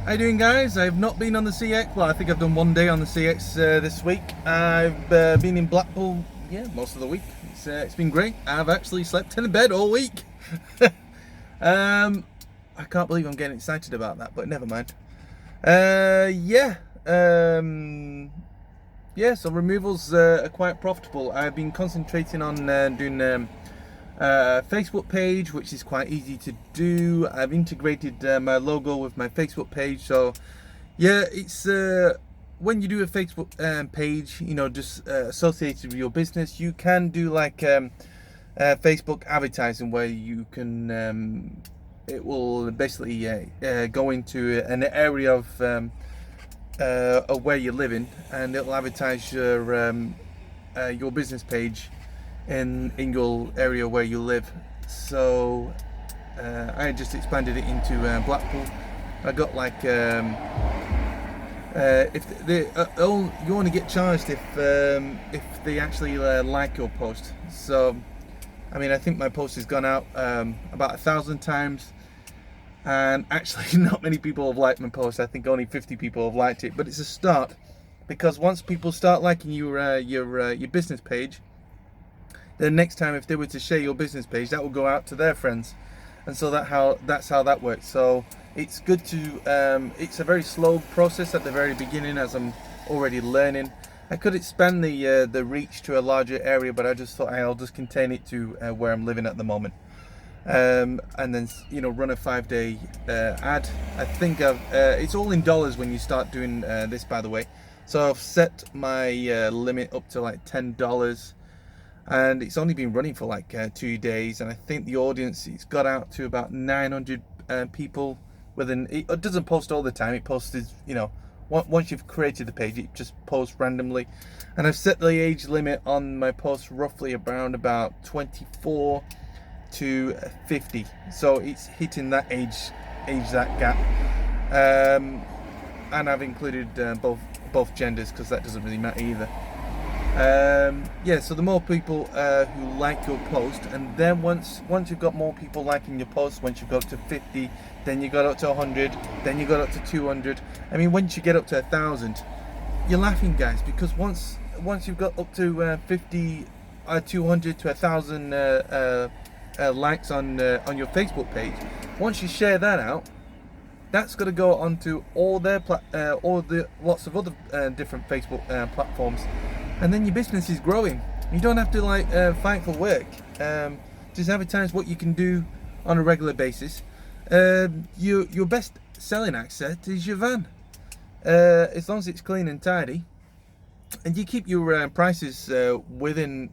How you doing, guys? I've not been on the CX. Well, I think I've done one day on the CX this week. I've been in Blackpool, most of the week. It's been great. I've actually slept in a bed all week. I can't believe I'm getting excited about that, but never mind. So removals are quite profitable. I've been concentrating on doing Facebook page, which is quite easy to do. I've integrated my logo with my Facebook page, so yeah, it's when you do a Facebook page, just associated with your business, you can do like Facebook advertising, where you can it will basically go into an area of where you're living, and it'll advertise your business page in your area where you live. So I just expanded it into Blackpool. I got like if you only get charged if they actually like your post. So I mean, I think my post has gone out about 1,000 times, and actually not many people have liked my post. I think only 50 people have liked it, but it's a start, because once people start liking your business page, then next time if they were to share your business page, that will go out to their friends, and so that's how that works. So it's good to it's a very slow process at the very beginning, as I'm already learning. I could expand the reach to a larger area, but I just thought I'll just contain it to where I'm living at the moment, and then run a 5-day ad. I think it's all in dollars when you start doing this, by the way. So I've set my limit up to like $10. And it's only been running for like 2 days, and I think the audience, it's got out to about 900 people within. It doesn't post all the time. It posts, once you've created the page, it just posts randomly. And I've set the age limit on my posts roughly around about 24 to 50. So it's hitting that age that gap. And I've included both genders, because that doesn't really matter either. So the more people who like your post, and then once you've got more people liking your post, once you've got up to 50, then you got up to 100, then you got up to 200. I mean, once you get up to 1,000, you're laughing, guys, because once you've got up to 50, 200 to 1,000 likes on your Facebook page, once you share that out, that's got to go onto all the lots of other different Facebook platforms. And then your business is growing. You don't have to fight for work. Just advertise what you can do on a regular basis. Your best selling asset is your van. As long as it's clean and tidy, and you keep your prices within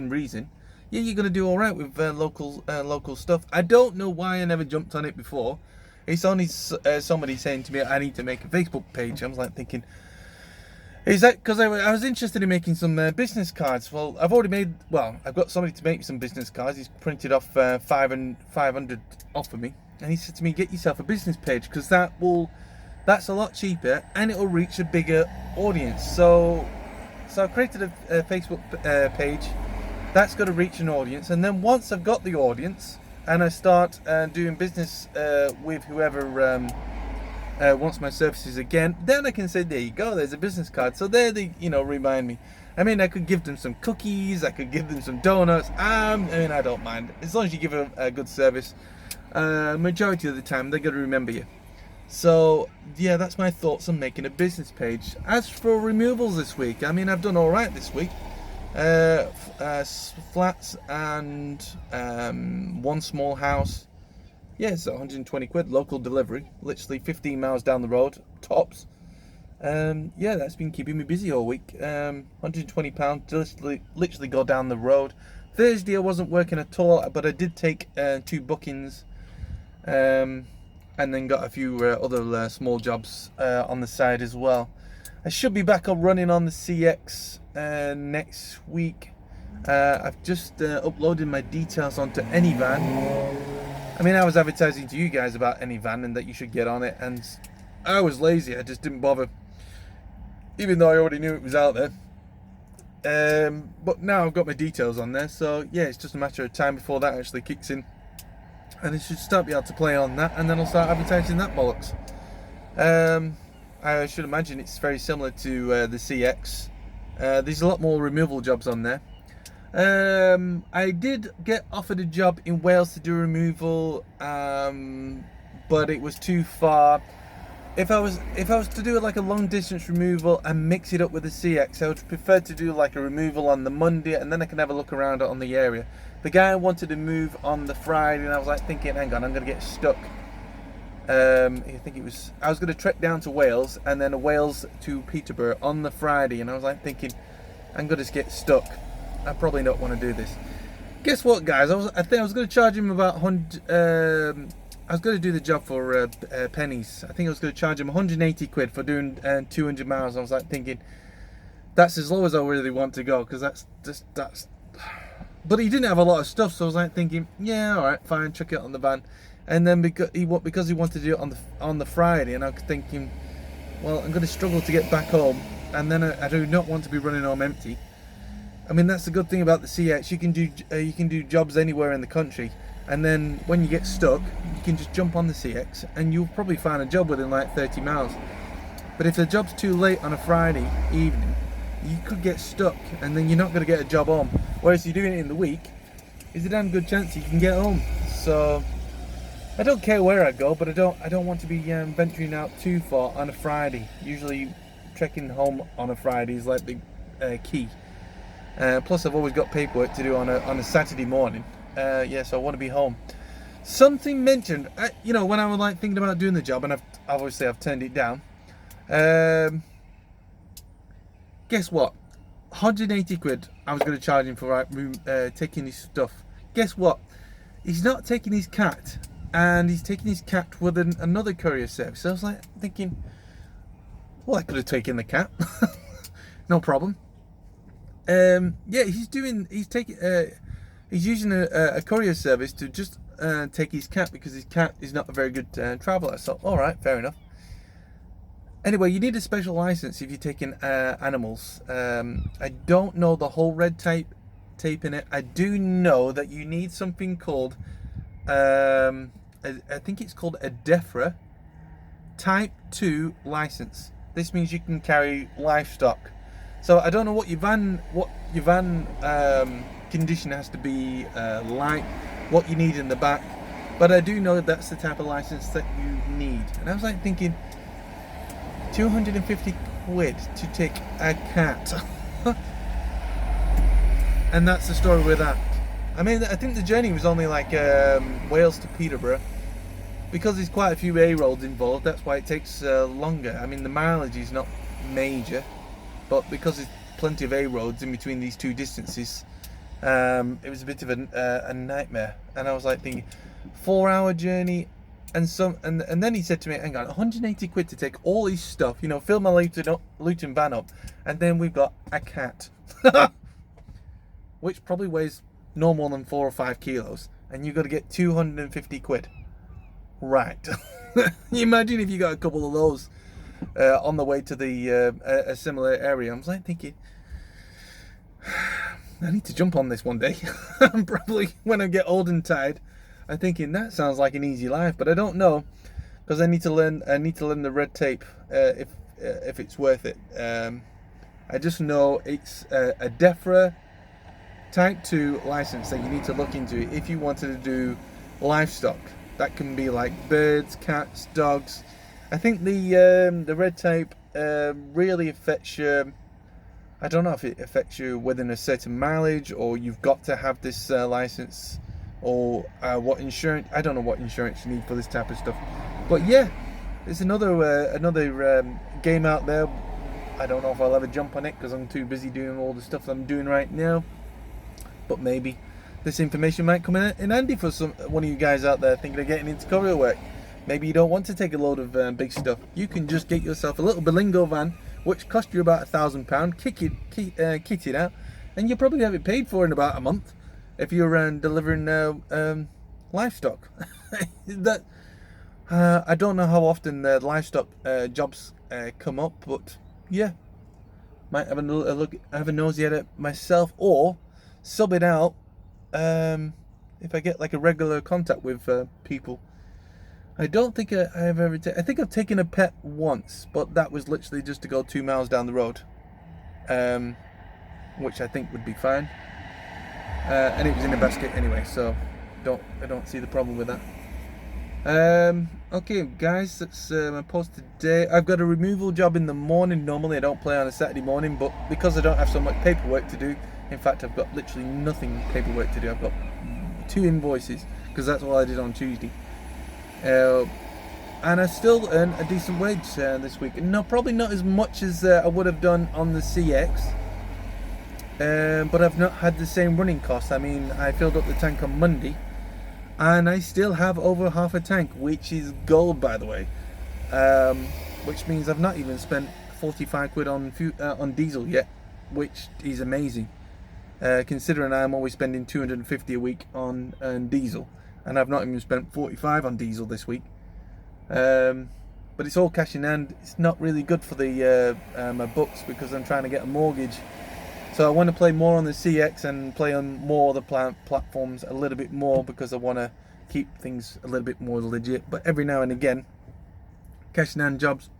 reason, you're going to do all right with local stuff. I don't know why I never jumped on it before. It's only somebody saying to me, I need to make a Facebook page. I was like thinking, is that because I was interested in making some business cards? Well, I've got somebody to make some business cards. He's printed off 500 off of me, and he said to me, get yourself a business page, because that's a lot cheaper and it will reach a bigger audience. So I created a Facebook page that's got to reach an audience, and then once I've got the audience and I start doing business with whoever wants my services again, then I can say, there you go, there's a business card. So there they remind me. I mean, I could give them some cookies, I could give them some donuts. I don't mind, as long as you give them a good service. Majority of the time they're going to remember you. So yeah, that's my thoughts on making a business page. As for removals this week, I mean, I've done all right this week. Flats and one small house. Yeah, it's 120 quid, local delivery, literally 15 miles down the road, tops. That's been keeping me busy all week. £120, literally go down the road. Thursday I wasn't working at all, but I did take 2 bookings, and then got a few other small jobs on the side as well. I should be back up running on the CX next week. I've just uploaded my details onto Anyvan. I mean, I was advertising to you guys about Anyvan and that you should get on it, and I was lazy. I just didn't bother, even though I already knew it was out there. But now I've got my details on there, so yeah, it's just a matter of time before that actually kicks in, and I should start be able to play on that, and then I'll start advertising that bollocks. I should imagine it's very similar to the CX. There's a lot more removal jobs on there. I did get offered a job in Wales to do removal, but it was too far. If I was to do like a long distance removal and mix it up with the CX, I would prefer to do like a removal on the Monday, and then I can have a look around on the area. The guy wanted to move on the Friday, and I was like thinking, hang on, I'm going to get stuck. I was going to trek down to Wales and then Wales to Peterborough on the Friday, and I was like thinking, I'm going to get stuck. I probably don't want to do this. Guess what, guys? I think I was going to charge him about 100. I was going to do the job for pennies. I think I was going to charge him 180 quid for doing 200 miles. I was like thinking, that's as low as I really want to go, because that's. But he didn't have a lot of stuff, so I was like thinking, yeah, all right, fine, chuck it on the van. And then because he wanted to do it on the Friday, and I was thinking, well, I'm going to struggle to get back home, and then I do not want to be running home empty. I mean, that's the good thing about the CX. You can do jobs anywhere in the country. And then when you get stuck, you can just jump on the CX and you'll probably find a job within like 30 miles. But if the job's too late on a Friday evening, you could get stuck and then you're not going to get a job home. Whereas if you're doing it in the week, there's a damn good chance you can get home. So I don't care where I go, but I don't want to be venturing out too far on a Friday. Usually trekking home on a Friday is like the key. Plus I've always got paperwork to do on a Saturday morning. So I want to be home. Something mentioned, when I was like thinking about doing the job, and I've turned it down. Guess what? 180 quid I was going to charge him for taking his stuff. Guess what? He's not taking his cat, and he's taking his cat with another courier service. So I was like thinking, well, I could have taken the cat, no problem. He's using a courier service to just take his cat, because his cat is not a very good traveller. So, all right, fair enough. Anyway, you need a special license if you're taking animals. I don't know the whole red tape in it. I do know that you need something called, I think it's called a DEFRA Type 2 license. This means you can carry livestock. So I don't know what your van condition has to be like, what you need in the back, but I do know that's the type of license that you need. And I was like thinking, 250 quid to take a cat. And that's the story with that. I mean, I think the journey was only like Wales to Peterborough, because there's quite a few A roads involved. That's why it takes longer. I mean, the mileage is not major, but because there's plenty of A roads in between these two distances, it was a bit of a nightmare. And I was like thinking, 4-hour journey, and then he said to me, hang on, 180 quid to take all his stuff, fill my Luton van up, and then we've got a cat which probably weighs no more than 4 or 5 kilos, and you've got to get 250 quid. Right. You imagine if you got a couple of those on the way to a similar area. I was like thinking, I need to jump on this one day. Probably when I get old and tired. I'm thinking that sounds like an easy life, but I don't know, because I need to learn the red tape if it's worth it. I just know it's a DEFRA Type 2 license that you need to look into if you wanted to do livestock. That can be like birds, cats, dogs. I think the red tape really affects you. I don't know if it affects you within a certain mileage, or you've got to have this license, or what insurance. I don't know what insurance you need for this type of stuff. But yeah, there's another game out there. I don't know if I'll ever jump on it because I'm too busy doing all the stuff I'm doing right now. But maybe this information might come in handy for one of you guys out there thinking of getting into courier work. Maybe you don't want to take a load of big stuff. You can just get yourself a little Berlingo van, which cost you about £1,000. Kit it out, and you'll probably have it paid for in about a month if you're delivering livestock. I don't know how often the livestock jobs come up, but yeah, might have a look, have a nosy at it myself, or sub it out if I get like a regular contact with people. I don't think I've ever I think I've taken a pet once, but that was literally just to go 2 miles down the road, which I think would be fine. And it was in a basket anyway, so I don't see the problem with that. Okay guys, that's my post today. I've got a removal job in the morning. Normally I don't play on a Saturday morning, but because I don't have so much paperwork to do, in fact I've got literally nothing paperwork to do. I've got 2 invoices because that's all I did on Tuesday, and I still earn a decent wage this week. No, probably not as much as I would have done on the CX, but I've not had the same running costs. I mean, I filled up the tank on Monday and I still have over half a tank, which is gold, by the way, which means I've not even spent 45 quid on diesel yet, which is amazing, considering I'm always spending 250 a week on diesel, and I've not even spent 45 on diesel this week. But it's all cash in hand. It's not really good for the my books because I'm trying to get a mortgage. So I want to play more on the CX and play on more of the platforms a little bit more because I want to keep things a little bit more legit. But every now and again, cash in hand jobs,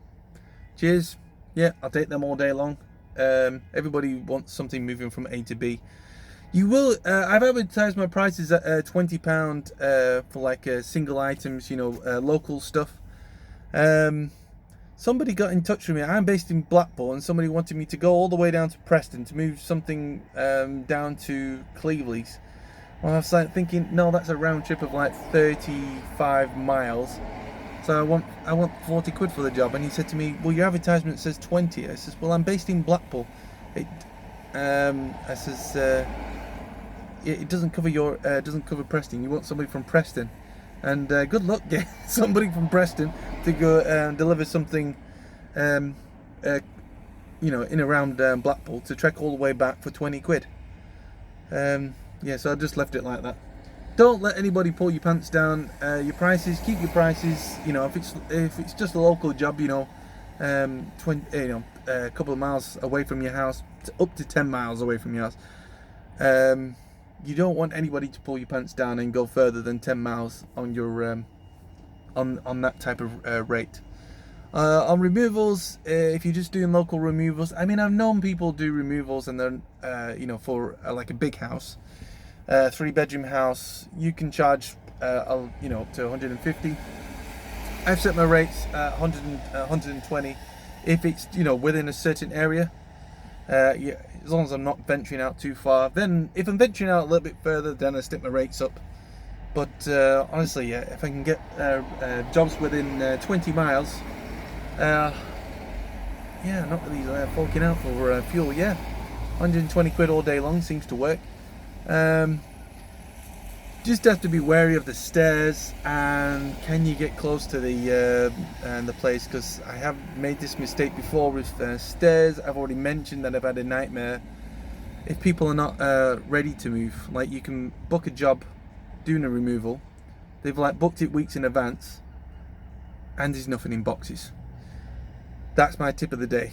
cheers, yeah, I'll take them all day long. Everybody wants something moving from A to B. You will. I've advertised my prices at £20 for like single items, you know, local stuff. Somebody got in touch with me. I'm based in Blackpool, and somebody wanted me to go all the way down to Preston to move something down to Cleveland's. Well, I was like thinking, no, that's a round trip of like 35 miles. So I want 40 quid for the job. And he said to me, well, your advertisement says 20. I says, well, I'm based in Blackpool. I says, it doesn't cover Preston. You want somebody from Preston. And good luck getting somebody from Preston to go deliver something, you know, in around Blackpool to trek all the way back for 20 quid. Yeah, so I just left it like that. Don't let anybody pull your pants down. Your prices, keep your prices. You know, if it's just a local job, you know, a couple of miles away from your house, up to 10 miles away from your house. You don't want anybody to pull your pants down and go further than 10 miles on your on that type of rate. On removals, if you're just doing local removals, I mean, I've known people do removals and they're you know, for like a big house, 3-bedroom house, you can charge you know, up to 150. I've set my rates at 120 if it's, you know, within a certain area. Yeah, as long as I'm not venturing out too far. Then if I'm venturing out a little bit further, then I stick my rates up. But honestly, yeah, if I can get jobs within 20 miles, yeah, not really forking out for fuel. Yeah, 120 quid all day long seems to work. Just have to be wary of the stairs, and can you get close to the place, because I have made this mistake before with stairs. I've already mentioned that I've had a nightmare if people are not ready to move. Like, you can book a job doing a removal, they've like booked it weeks in advance, and there's nothing in boxes. That's my tip of the day.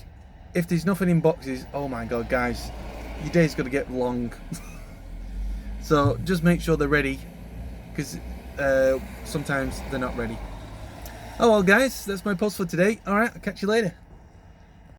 If there's nothing in boxes, oh my god, guys, your day's gonna get long. So just make sure they're ready, because sometimes they're not ready. Oh well, guys, that's my post for today. Alright, I'll catch you later.